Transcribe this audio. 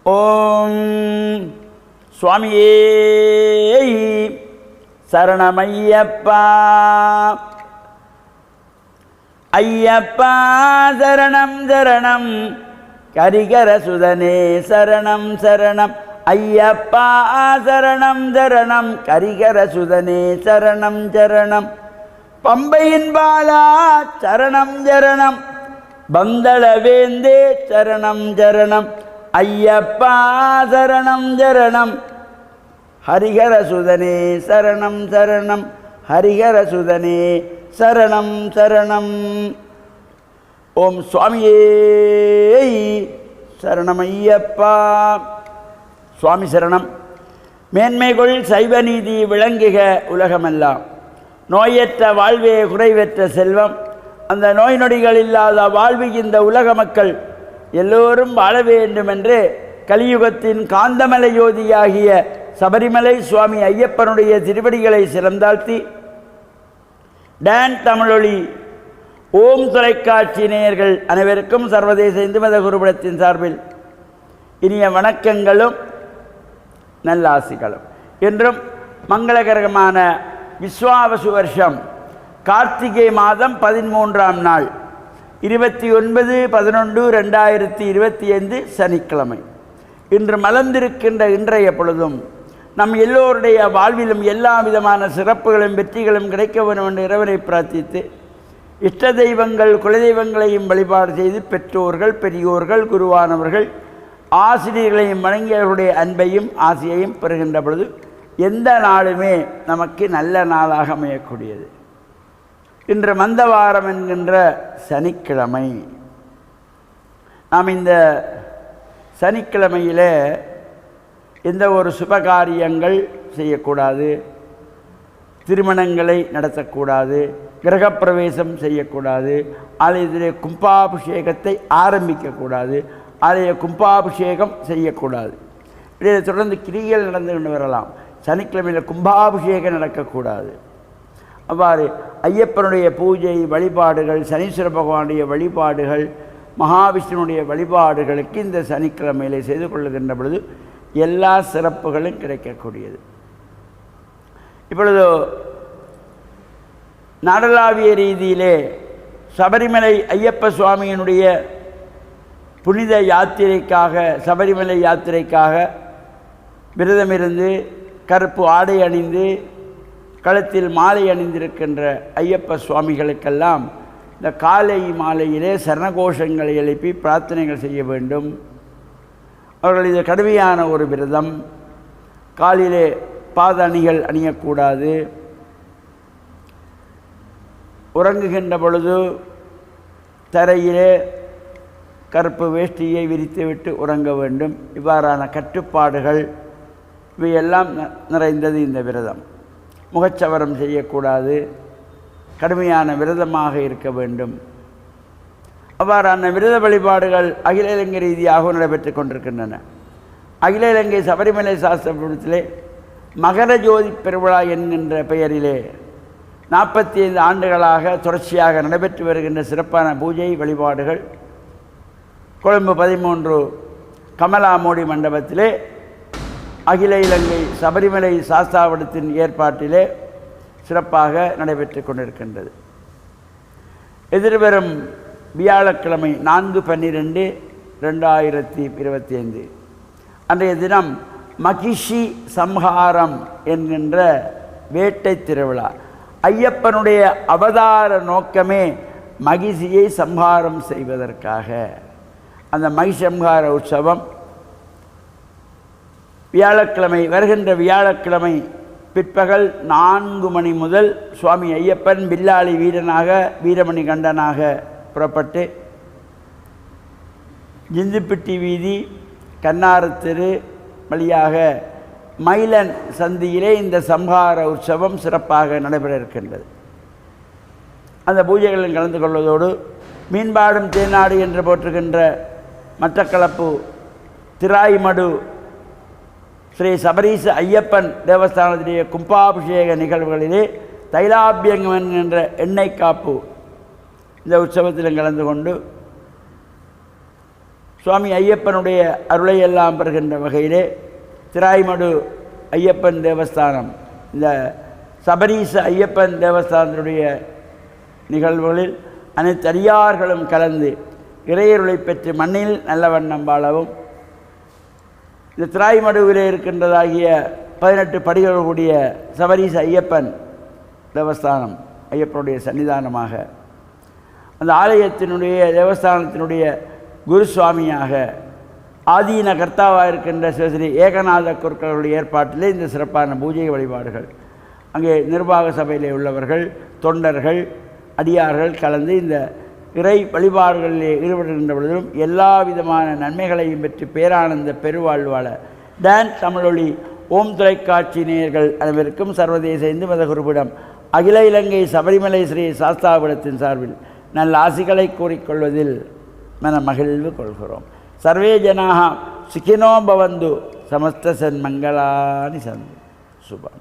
ஓம் சுவாமியே சரணமையப்பா. ஐயப்பா சரணம் சரணம் கரிகர சுதனே சரணம் சரணம். ஐயப்பா சரணம் சரணம் கரிகர சுதனே சரணம் சரணம். பம்பையின் பாலா சரணம் சரணம் பந்தளவேந்தே சரணம் சரணம். ஐயப்பா சரணம் சரணம் ஹரிஹர சுதனே சரணம் சரணம். ஹரிஹர சுதனே சரணம் சரணம். ஓம் சுவாமியே சரணமையப்பா. சுவாமி சரணம். மேன்மைகொள் சைவ நீதி விளங்குக உலகமெல்லாம். நோயற்ற வாழ்வே குறைவற்ற செல்வம். அந்த நோய் நொடிகள் இல்லாத வாழ்வு இந்த உலக மக்கள் எல்லோரும் வாழ வேண்டுமென்று கலியுகத்தின் காந்தமலை யோதியாகிய சபரிமலை சுவாமி ஐயப்பனுடைய திருவடிகளை சிறந்தாழ்த்தி டான் தமிழொலி ஓம் தொலைக்காட்சி நேயர்கள் அனைவருக்கும் சர்வதேச இந்து மத குருபடத்தின் சார்பில் இனிய வணக்கங்களும் நல்லாசிகளும். என்றும் மங்களகரமான விஸ்வாவசு வருஷம் கார்த்திகை மாதம் 13ஆம் நாள் 29/11/2025 சனிக்கிழமை. இன்று மலர்ந்திருக்கின்ற இன்றைய பொழுதும் நம் எல்லோருடைய வாழ்விலும் எல்லா விதமான சிறப்புகளும் வெற்றிகளும் கிடைக்க வேண்டும் என்று இறைவனை பிரார்த்தித்து இஷ்ட தெய்வங்கள் குலதெய்வங்களையும் வழிபாடு செய்து பெற்றோர்கள் பெரியோர்கள் குருவானவர்கள் ஆசிரியர்களையும் வணங்கியவர்களுடைய அன்பையும் ஆசையையும் பெறுகின்ற பொழுது எந்த நாளுமே நமக்கு நல்ல நாளாக அமையக்கூடியது. இன்று மந்தவாரம் என்கின்ற சனிக்கிழமை. நாம் இந்த சனிக்கிழமையில் எந்த ஒரு சுபகாரியங்கள் செய்யக்கூடாது, திருமணங்களை நடத்தக்கூடாது, கிரகப்பிரவேசம் செய்யக்கூடாது, ஆலயத்திலே கும்பாபிஷேகத்தை ஆரம்பிக்கக்கூடாது, ஆலய கும்பாபிஷேகம் செய்யக்கூடாது. இதில் தொடர்ந்து கிரிகள் நடந்து கொண்டு வரலாம். சனிக்கிழமையில் கும்பாபிஷேகம் நடக்கக்கூடாது. அவ்வாறு ஐயப்பனுடைய பூஜை வழிபாடுகள், சனீஸ்வர பகவானுடைய வழிபாடுகள், மகாவிஷ்ணுனுடைய வழிபாடுகளுக்கு இந்த சனிக்கிழமையிலே செய்து கொள்ளுகின்ற பொழுது எல்லா சிறப்புகளும் கிடைக்கக்கூடியது. இப்பொழுது நாடளாவிய ரீதியிலே சபரிமலை ஐயப்ப சுவாமியினுடைய புனித யாத்திரைக்காக, சபரிமலை யாத்திரைக்காக விரதமிருந்து கருப்பு ஆடை அணிந்து கழுத்தில் மாலை அணிந்திருக்கின்ற ஐயப்ப சுவாமிகளுக்கெல்லாம் இந்த காலை மாலையிலே சரணகோஷங்களை எழுப்பி பிரார்த்தனைகள் செய்ய வேண்டும். அவர்கள் இது கடுமையான ஒரு விரதம். காலிலே பாத அணிகள் அணியக்கூடாது. உறங்குகின்ற பொழுது தரையிலே கருப்பு வேஷ்டியை விரித்துவிட்டு உறங்க வேண்டும். இவ்வாறான கட்டுப்பாடுகள் இவையெல்லாம் நிறைந்தது இந்த விரதம். முகச்சவரம் செய்யக்கூடாது. கடுமையான விரதமாக இருக்க வேண்டும். அவ்வாறான விரத வழிபாடுகள் அகில இலங்கை ரீதியாக நடைபெற்று கொண்டிருக்கின்றன. அகில இலங்கை சபரிமலை சாஸ்திரத்திலே மகர ஜோதி பெருவிழா என்கின்ற பெயரிலே 45 ஆண்டுகளாக தொடர்ச்சியாக நடைபெற்று வருகின்ற சிறப்பான பூஜை வழிபாடுகள் கொழும்பு 13 கமலாமோடி மண்டபத்திலே அகில இலங்கை சபரிமலை சாஸ்தாவடத்தின் ஏற்பாட்டிலே சிறப்பாக நடைபெற்று கொண்டிருக்கின்றது. எதிர்வரும் வியாழக்கிழமை 4/12/2025 அன்றைய தினம் மகிஷி சம்ஹாரம் என்கின்ற வேட்டை திருவிழா. ஐயப்பனுடைய அவதார நோக்கமே மகிஷியை சம்ஹாரம் செய்வதற்காக. அந்த மகிஷம்ஹார உற்சவம் வியாழக்கிழமை, வருகின்ற வியாழக்கிழமை பிற்பகல் 4 மணி முதல் சுவாமி ஐயப்பன் பில்லாளி வீரனாக வீரமணி கண்டனாக புறப்பட்டு ஜிந்துப்பிட்டி வீதி கண்ணாரத்திரு வழியாக மயிலன் சந்தியிலே இந்த சம்ஹார உற்சவம் சிறப்பாக நடைபெற இருக்கின்றது. அந்த பூஜைகளில் கலந்து கொள்வதோடு மீன்பாடும் தேனாடு என்று போற்றுகின்ற மட்டக்களப்பு திராய்மடு ஸ்ரீ சபரீச ஐயப்பன் தேவஸ்தானத்திலேயே கும்பாபிஷேக நிகழ்வுகளிலே தைலாபியங்கம் என்கின்ற எண்ணெய் காப்பு இந்த உற்சவத்திலும் கலந்து கொண்டு சுவாமி ஐயப்பனுடைய அருளையெல்லாம் பெறுகின்ற வகையிலே திராய்மடு ஐயப்பன் தேவஸ்தானம், இந்த சபரீச ஐயப்பன் தேவஸ்தானத்தினுடைய நிகழ்வுகளில் அனைத்து அடியார்களும் கலந்து இறையருளை பெற்று மண்ணில் நல்ல வண்ணம் வாழவும், இந்த திராய்மடுவிலே இருக்கின்றதாகிய 18 படிகள் கூடிய சபரீச ஐயப்பன் தேவஸ்தானம் ஐயப்பனுடைய சன்னிதானமாக, அந்த ஆலயத்தினுடைய தேவஸ்தானத்தினுடைய குருசுவாமியாக ஆதீன கர்த்தாவாக இருக்கின்ற சிவஸ்ரீ ஏகநாத குருக்களுடைய ஏற்பாட்டிலே இந்த சிறப்பான பூஜை வழிபாடுகள், அங்கே நிர்வாக சபையிலே உள்ளவர்கள், தொண்டர்கள், அடியார்கள் கலந்து இந்த இறை வழிபாடுகளிலே ஈடுபடுகின்ற பொழுதும் எல்லா விதமான நன்மைகளையும் பெற்று பேரானந்த பெருவாழ்வாள டான் தமிழொலி ஓம் தொலைக்காட்சி நேயர்கள் அனைவருக்கும் சர்வதேச இந்து மத குருபிடம் அகில இலங்கை சபரிமலை ஸ்ரீ சாஸ்தாபுரத்தின் சார்பில் நல்ல ஆசிகளை கூறிக்கொள்வதில் மன மகிழ்வு கொள்கிறோம். சர்வே ஜனாக சுகினோ பவந்து சமஸ்த சன்மங்களானி சந்து சுபம்.